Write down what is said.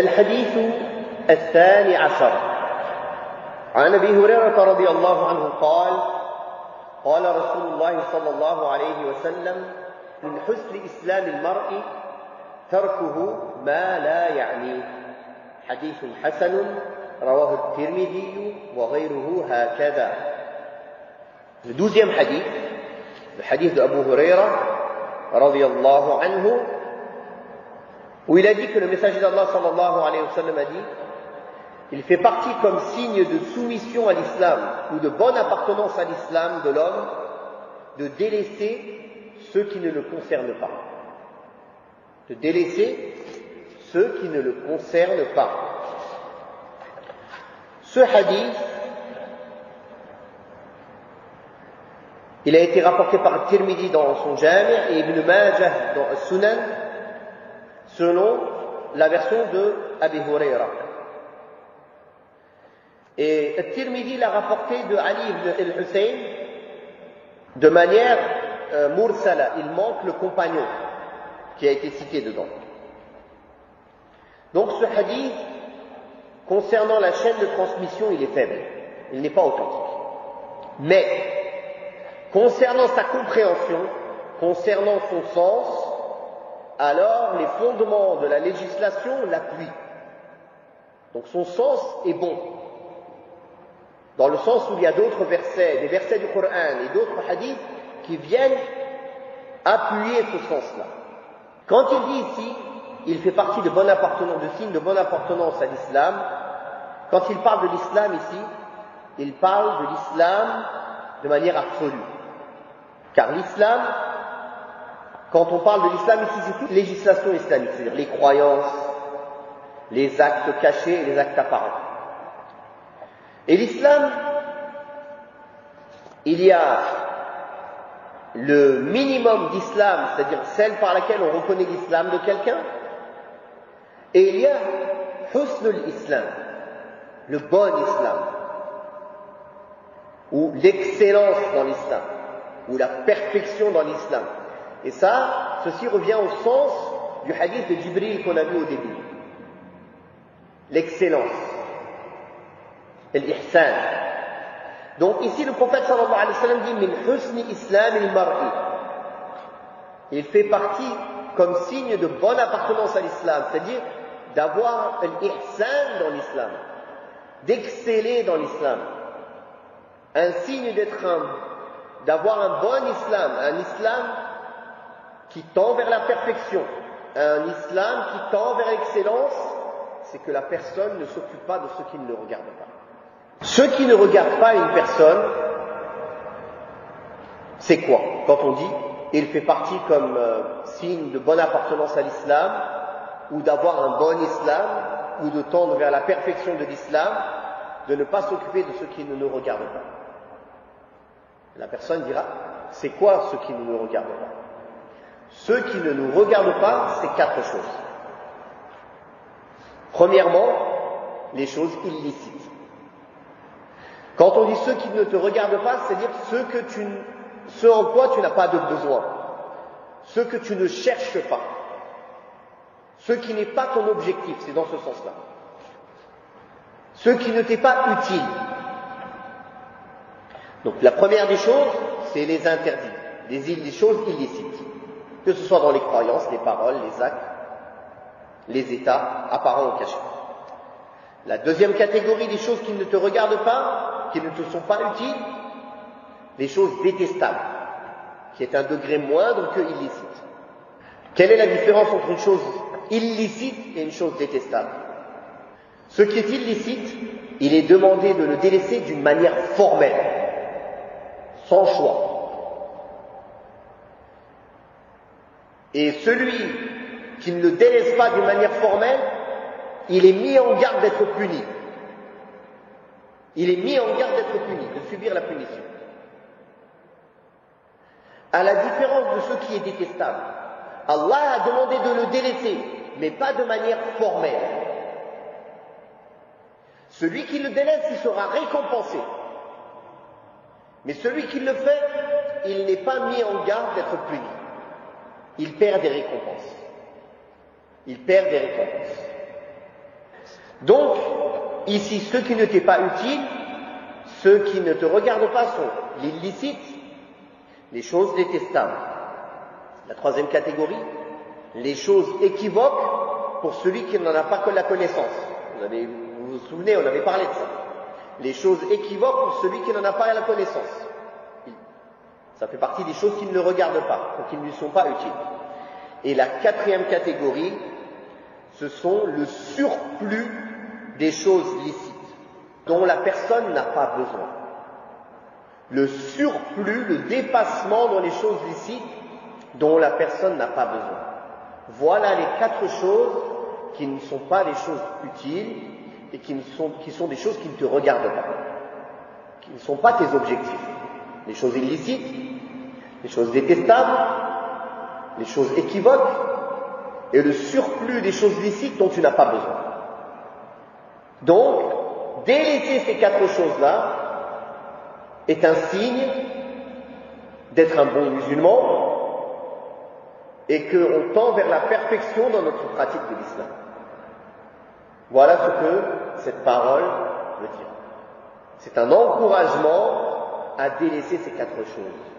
الحديث الثاني عشر عن أبي هريرة رضي الله عنه قال قال رسول الله صلى الله عليه وسلم من حسن إسلام المرء تركه ما لا يعنيه حديث حسن رواه الترمذي وغيره هكذا. Le 12e hadith, le hadith de Abu Huraira radiyallahu anhu, où il a dit que le messager d'Allah sallallahu alayhi wa sallam a dit: il fait partie comme signe de soumission à l'islam ou de bonne appartenance à l'islam de l'homme de délaisser ceux qui ne le concernent pas. De délaisser ceux qui ne le concernent pas. Ce hadith, il a été rapporté par Tirmidhi dans son Jami' et Ibn Majah dans Sunan, selon la version de Abi Huraira. Et Tirmidhi l'a rapporté de Ali ibn al-Hussein de manière mursala. Il manque le compagnon qui a été cité dedans. Donc ce hadith, concernant la chaîne de transmission, il est faible. Il n'est pas authentique. Mais, concernant sa compréhension, concernant son sens, alors les fondements de la législation l'appuient. Donc son sens est bon. Dans le sens où il y a d'autres versets, des versets du Coran et d'autres hadiths qui viennent appuyer ce sens-là. Quand il dit ici, il fait partie de bonne appartenance, de signes de bonne appartenance à l'islam, quand il parle de l'islam ici, il parle de l'islam de manière absolue. Car l'islam, quand on parle de l'islam ici, c'est toute législation islamique, c'est-à-dire les croyances, les actes cachés et les actes apparents. Et l'islam, il y a le minimum d'islam, c'est-à-dire celle par laquelle on reconnaît l'islam de quelqu'un, et il y a husnul islam, le bon islam, ou l'excellence dans l'islam, ou la perfection dans l'islam. Et ça, ceci revient au sens du hadith de Jibril qu'on a vu au début. L'excellence. L'ihsan. Donc ici le prophète sallallahu alayhi wa sallam dit min husni islam al-mar'i. Il fait partie comme signe de bonne appartenance à l'islam, c'est-à-dire d'avoir l'ihsan dans l'islam, d'exceller dans l'islam. Un signe d'être d'avoir un bon islam, un islam qui tend vers la perfection, un islam qui tend vers l'excellence, c'est que la personne ne s'occupe pas de ceux qui ne le regardent pas. Ceux qui ne regardent pas une personne, c'est quoi? Quand on dit, il fait partie comme signe de bonne appartenance à l'islam, ou d'avoir un bon islam, ou de tendre vers la perfection de l'islam, de ne pas s'occuper de ceux qui ne nous regardent pas. La personne dira, c'est quoi ceux qui ne nous regardent pas? Ceux qui ne nous regardent pas, c'est 4 choses. Premièrement, les choses illicites. Quand on dit ceux qui ne te regardent pas, c'est-à-dire ceux en quoi tu n'as pas de besoin, ceux que tu ne cherches pas, ceux qui n'est pas ton objectif, c'est dans ce sens-là. Ceux qui ne t'est pas utile. Donc la première des choses, c'est les interdits, les choses illicites, que ce soit dans les croyances, les paroles, les actes, les états apparents ou cachés. La deuxième catégorie des choses qui ne te regardent pas, qui ne te sont pas utiles, les choses détestables, qui est un degré moindre que illicite. Quelle est la différence entre une chose illicite et une chose détestable? Ce qui est illicite, il est demandé de le délaisser d'une manière formelle, sans choix. Et celui qui ne le délaisse pas d'une manière formelle, il est mis en garde d'être puni. Il est mis en garde d'être puni, de subir la punition. À la différence de ce qui est détestable, Allah a demandé de le délaisser, mais pas de manière formelle. Celui qui le délaisse, il sera récompensé. Mais celui qui le fait, il n'est pas mis en garde d'être puni. Il perd des récompenses. Il perd des récompenses. Donc, ici, ce qui ne t'est pas utile, ceux qui ne te regardent pas sont l'illicite, les choses détestables. La troisième catégorie, les choses équivoques pour celui qui n'en a pas que la connaissance. Vous vous souvenez, on avait parlé de ça. Les choses équivoques pour celui qui n'en a pas la connaissance. Ça fait partie des choses qui ne le regardent pas, ou qui ne lui sont pas utiles. Et la quatrième catégorie, ce sont le surplus des choses licites, dont la personne n'a pas besoin. Le surplus, le dépassement dans les choses licites, dont la personne n'a pas besoin. Voilà les 4 choses qui ne sont pas des choses utiles et qui sont des choses qui ne te regardent pas, qui ne sont pas tes objectifs. Les choses illicites, les choses détestables, les choses équivoques et le surplus des choses licites dont tu n'as pas besoin. Donc, délaisser ces 4 choses-là est un signe d'être un bon musulman et qu'on tend vers la perfection dans notre pratique de l'islam. Voilà ce que cette parole veut dire. C'est un encouragement à délaisser ces 4 choses.